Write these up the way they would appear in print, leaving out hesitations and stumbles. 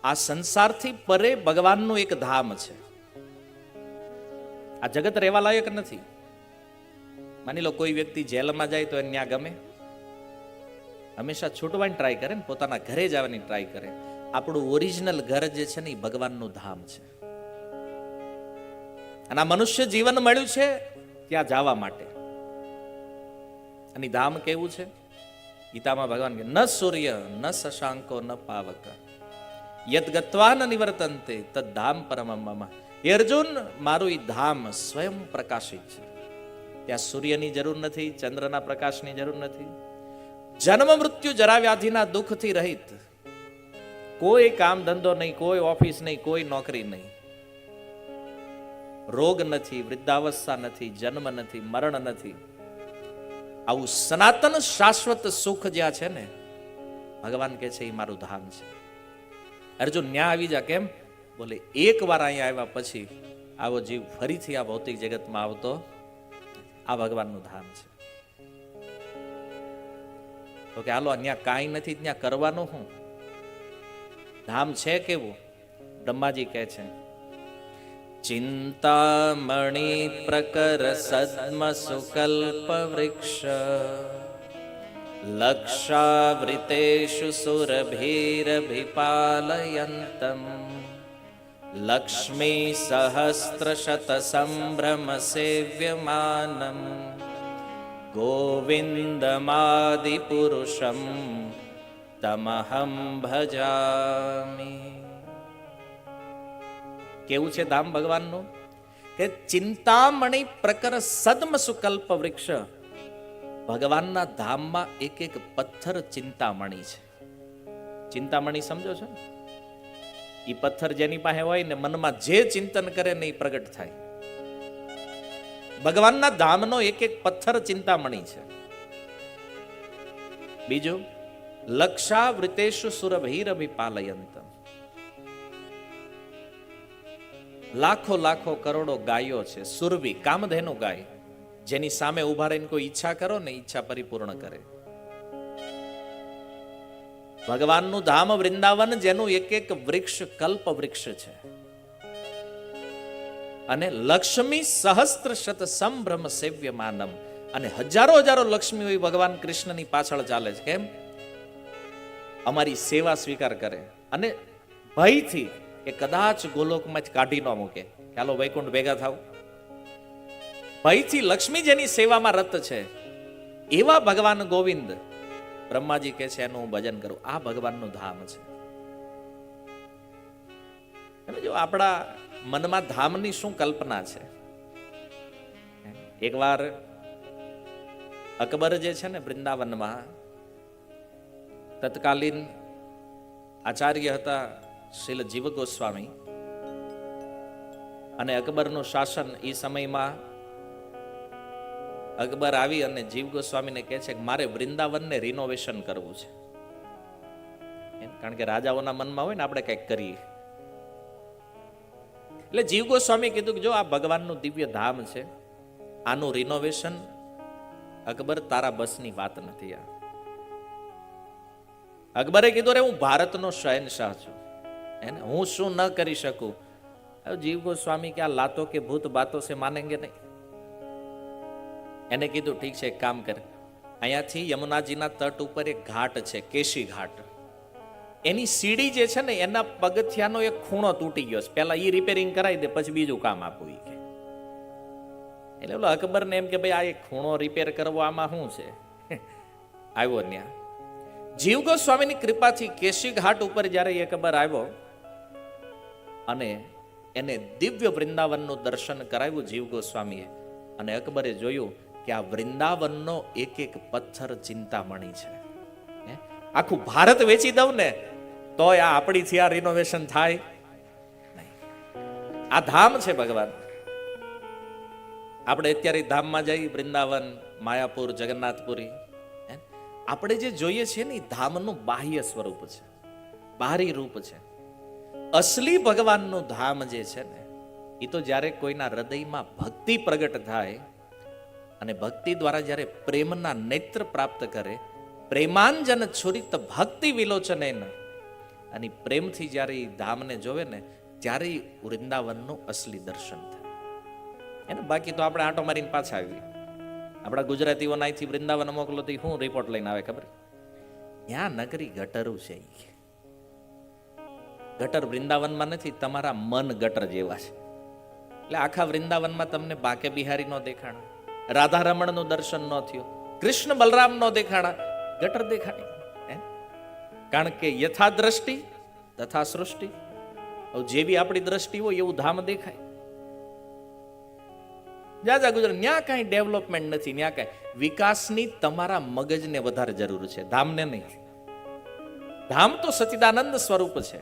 આ સંસારથી પરે ભગવાનનું એક ધામ છે. આ જગત રહેવા લાયક નથી. માની લો કોઈ વ્યક્તિ જેલમાં જાય તો એને ત્યાં ગમે? હંમેશા છૂટવાની ટ્રાય કરે ને, પોતાના ઘરે જવાની ટ્રાય કરે. આપણું ઓરિજિનલ ઘર જે છે ને એ ભગવાનનું ધામ છે. અને આ મનુષ્ય જીવન મળ્યું છે ત્યાં જવા માટે. અને ધામ કેવું છે? ગીતામાં ભગવાન કે ન સૂર્ય ન શશાંકો ન પાવક યદ ગત્વા ન નિવર્તન્તે તદ ધામ પરમમ મમ. હે અર્જુન, મારું એ ધામ સ્વયં પ્રકાશિત છે. ત્યાં સૂર્યની જરૂર નથી, ચંદ્રના પ્રકાશની જરૂર નથી. જન્મ મૃત્યુ જરા વ્યાધિના દુઃખથી રહિત. કોઈ કામ ધંધો નહીં, કોઈ ઓફિસ નહીં, કોઈ નોકરી નહીં. રોગ નથી, વૃદ્ધાવસ્થા નથી, જન્મ નથી, મરણ નથી. આવું સનાતન શાશ્વત સુખ જ્યાં છે ને, ભગવાન કહે છે એ મારું ધામ છે. અર્જુન ન્યા આવી જા. કેમ? બોલે એક વાર અહીંયા આવ્યા પછી આવો જીવ ફરીથી આ ભૌતિક જગતમાં આવતો. આ ભગવાનનું ધામ છે. તો કે હાલો, ત્યાં કાંઈ નથી, ત્યાં કરવાનું શું? ધામ છે કેવું? બ્રહ્માજી કહે છે, ચિંતામણી પ્રકર સદ્મ સુકલ્પ વૃક્ષ લક્ષાવૃતેષુ સુરભીરભિપાલયંતમ લક્ષ્મી સહસ્ત્ર શત સંભ્રમ સેવ્યમાનમ ગોવિંદમાદિ પુરુષમ તમહં ભજામિ. કેવું છે ધામ ભગવાનનું? કે ચિંતામણી પ્રકર સદ્મ સુકલ્પ વૃક્ષ. ભગવાનના ધામમાં એક એક પથ્થર ચિંતામણી છે. ચિંતામણી સમજો છો? એ પથ્થર જેની પાસે હોય ને, મનમાં જે ચિંતન કરે ને એ પ્રગટ થાય. ભગવાનના ધામનો એક એક પથ્થર ચિંતામણી છે. બીજું, લક્ષાવૃતેષુ સુરભીરભિપાલયંતમ. લાખો લાખો કરોડો ગાયો છે. સુરભી, કામધેનુ ગાય, જેની સામે ઉભા રહીને કોઈ ઈચ્છા કરો ને, ઈચ્છા પરિપૂર્ણ કરે. ભગવાનનું ધામ વૃંદાવન, જેનું એક એક વૃક્ષ કલ્પ વૃક્ષ છે. અને લક્ષ્મી સહસ્ત્ર શત સંભ્રમ સેવ્યમાનમ. અને હજારો હજારો લક્ષ્મીઓ ભગવાન કૃષ્ણની પાછળ ચાલે છે. કેમ? અમારી સેવા સ્વીકાર કરે. અને ભયથી એ કદાચ ગોલોકમાં જ કાઢી ન મૂકે, ચાલો વૈકુંઠ ભેગા થાવ. ભયથી લક્ષ્મી જેની સેવામાં રત છે, એવા ભગવાન ગોવિંદ, બ્રહ્માજી કહે છે એનું હું ભજન કરું. આ ભગવાનનું ધામ છે. જો આપણા મનમાં ધામની શું કલ્પના છે? એકવાર અકબર જે છે ને વૃંદાવનમાં, તત્કાલીન આચાર્ય હતા શ્રીલ જીવ ગોસ્વામી. અને અકબરનું શાસન એ સમયમાં અકબર આવી અને જીવ ગોસ્વામીને કહે છે કે મારે વૃંદાવનને રિનોવેશન કરવું છે. કારણ કે રાજાઓના મનમાં હોય ને આપણે કંઈક કરીએ. એટલે જીવ ગોસ્વામી કીધું કે જો આ ભગવાનનું દિવ્ય ધામ છે, આનું રિનોવેશન અકબર તારા બસની વાત નથી. આ અકબરે કીધું રે હું ભારતનો શહેનશાહ છું, એને હું શું ન કરી શકું? જીવ ગોસ્વામી કે આ લાતો કે ભૂત બાતો સે માનેંગે નહીં. એને કીધું ઠીક છે, એક કામ કર, અહીંયાથી યમુનાજીના તટ ઉપર એક ઘાટ છે, કેશી ઘાટ. એની સીડી જે છે ને, એના પગથિયાનો એક ખૂણો તૂટી ગયો છે, પેલા ઈ રિપેરિંગ કરાવી દે, પછી બીજું કામ આપવું. કે એટલે ઓલો અકબરને એમ કે ભાઈ આ એક ખૂણો રિપેર કરવો, આમાં શું છે? આવ્યો ત્યાં જીવ ગોસ્વામીની કૃપાથી કેશી ઘાટ ઉપર જ્યારે અકબર આવ્યો અને એને દિવ્ય વૃંદાવનનું દર્શન કરાવ્યું જીવ ગોસ્વામીએ, અને અકબરે જોયું કે આ વૃંદાવનનો એક એક પથ્થર ચિંતામણી છે. આખું ભારત વેચી દઉં ને તોય આ આપણીથી આ રિનોવેશન થાય નહીં. આ ધામ છે ભગવાન. આપણે અત્યારે ધામમાં જઈ, વૃંદાવન, માયાપુર, જગન્નાથપુરી, આપણે જે જોઈએ છીએ ને એ ધામનું બાહ્ય સ્વરૂપ છે, બાહરી રૂપ છે. અસલી ભગવાનનું ધામ જે છે ને, એ તો જ્યારે કોઈના હૃદયમાં ભક્તિ પ્રગટ થાય અને ભક્તિ દ્વારા જ્યારે પ્રેમના નેત્ર પ્રાપ્ત કરે, પ્રેમાંજન છુરિત ભક્તિ વિલોચન, અને પ્રેમથી જ્યારે એ ધામને જોવે ને ત્યારે ઈ વૃંદાવનનું અસલી દર્શન થાય. એને બાકી તો આપણે આંટો મારીને પાછા આવીએ. આપણા ગુજરાતીઓના અહીંથી વૃંદાવન મોકલો તો શું રિપોર્ટ લઈને આવે ખબર? ત્યાં નગરી ગટરું છે. ગટર વૃંદાવનમાં નથી, તમારા મન ગટર જેવા છે. એટલે આખા વૃંદાવનમાં તમને બાકે બિહારી નો દેખાણા, રાધા રમણ નું દર્શન ન થયું, કૃષ્ણ બલરામ નો દેખાણા, ગટર દેખાણી. કારણ કે યથા દ્રષ્ટિ તથા સૃષ્ટિ. જેવી આપણી દ્રષ્ટિ હોય એવું ધામ દેખાય. જાજા ગુજરાત ન્યા કાંઈ ડેવલપમેન્ટ નથી, ન્યા કાંઈ વિકાસની તમારા મગજને વધારે જરૂર છે, ધામને નહીં. ધામ તો સચિદાનંદ સ્વરૂપ છે.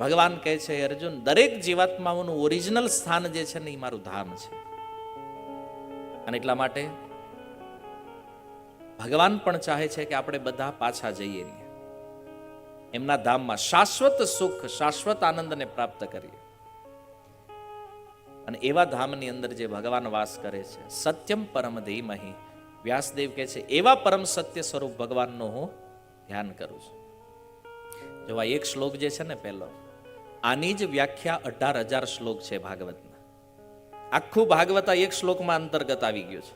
ભગવાન કહે છે અર્જુન, દરેક જીવાત્માઓનું ઓરિજિનલ સ્થાન જે છે ને એ મારું ધામ છે. અને એટલા માટે ભગવાન પણ ચાહે છે કે આપણે બધા પાછા જઈએ એમના ધામમાં, શાશ્વત સુખ શાશ્વત આનંદને પ્રાપ્ત કરીએ. અને એવા ધામની અંદર જે ભગવાન વાસ કરે છે, સત્યમ પરમ ધીમહિ, વ્યાસદેવ કહે છે એવા પરમ સત્ય સ્વરૂપ ભગવાનનું હું ધ્યાન કરું છું. જો આ એક શ્લોક જે છે ને પહેલો, આની જ વ્યાખ્યા 18,000 શ્લોક છે ભાગવતના. આખું ભાગવત આ એક શ્લોકમાં અંતર્ગત આવી ગયું છે.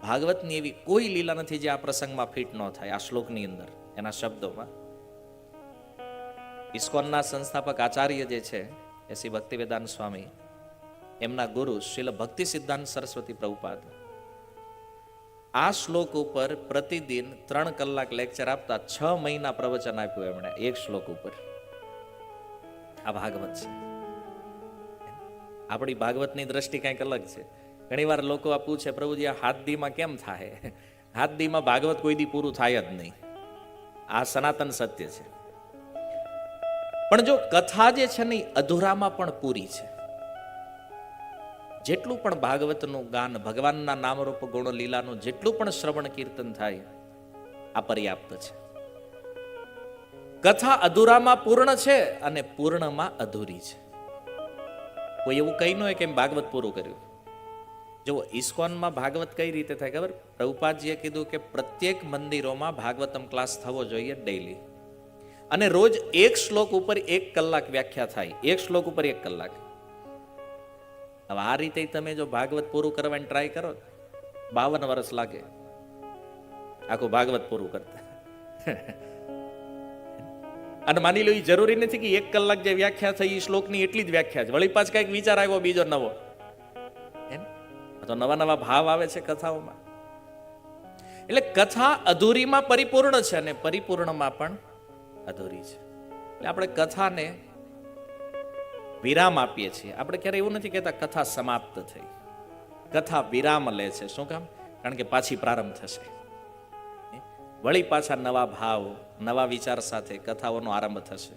ભાગવતની એવી કોઈ લીલા નથી જે આ પ્રસંગમાં ફિટ ન થાય આ શ્લોકની અંદર, એના શબ્દોમાં. ઇસ્કોનના સંસ્થાપક આચાર્ય જે છે એ શ્રી ભક્તિવેદાંત સ્વામી, એમના ગુરુ શ્રીલ ભક્તિ સિદ્ધાંત સરસ્વતી પ્રભુપાદ આ શ્લોક ઉપર પ્રતિદિન 3 કલાક લેક્ચર આપતા 6 મહિના પ્રવચન આપ્યું એમણે એક શ્લોક ઉપર. આ ભાગવત છે. આપણી ભાગવતની દ્રષ્ટિ કંઈક અલગ છે. ઘણી વાર લોકો આ પૂછે, પ્રભુજી આ હાથ દીમાં કેમ થાય? હાથ દીમાં ભાગવત કોઈ દી પૂરું થાય જ નહીં. આ સનાતન સત્ય છે. પણ જો કથા જે છે ને અધૂરામાં પણ પૂરી છે. જેટલું પણ ભાગવતનું ગાન, ભગવાનના નામરૂપ ગુણ લીલાનું જેટલું પણ શ્રવણ કીર્તન થાય, આ પર્યાપ્ત છે. કથા અધૂરામાં પૂર્ણ છે અને પૂર્ણમાં અધૂરી છે. કોઈ એવું કહી ન હોય કે ભાગવત પૂરું કર્યું. જો ઇસ્કોનમાં ભાગવત કઈ રીતે થાય ખબર? પ્રભુપાદજીએ કીધું કે પ્રત્યેક મંદિરોમાં ભાગવતમ ક્લાસ થવો જોઈએ ડેઈલી, અને રોજ એક શ્લોક ઉપર 1 કલાક વ્યાખ્યા થાય. એક શ્લોક ઉપર 1 કલાક. હવે આ રીતે તમે જો ભાગવત પૂરું કરવાની ટ્રાય કરો, 52 વર્ષ લાગે આખું ભાગવત પૂરું કરતા. અને માની લો એ જરૂરી નથી કે 1 કલાક જે વ્યાખ્યા થઈ એ શ્લોકની એટલી જ વ્યાખ્યા છે. વળી પાછ કઈક વિચાર આવ્યો બીજો નવો, તો નવા નવા ભાવ આવે છે કથાઓમાં. એટલે કથા અધૂરીમાં પરિપૂર્ણ છે અને પરિપૂર્ણમાં પણ અધૂરી છે. એટલે આપણે કથાને વિરામ આપીએ છીએ. આપણે ક્યારે એવું નથી કહેતા કથા સમાપ્ત થઈ. કથા વિરામ લે છે. શું કામ? કારણ કે પાછી પ્રારંભ થશે. વળી પાછા નવા ભાવ, નવા વિચાર સાથે કથાઓનો આરંભ થશે.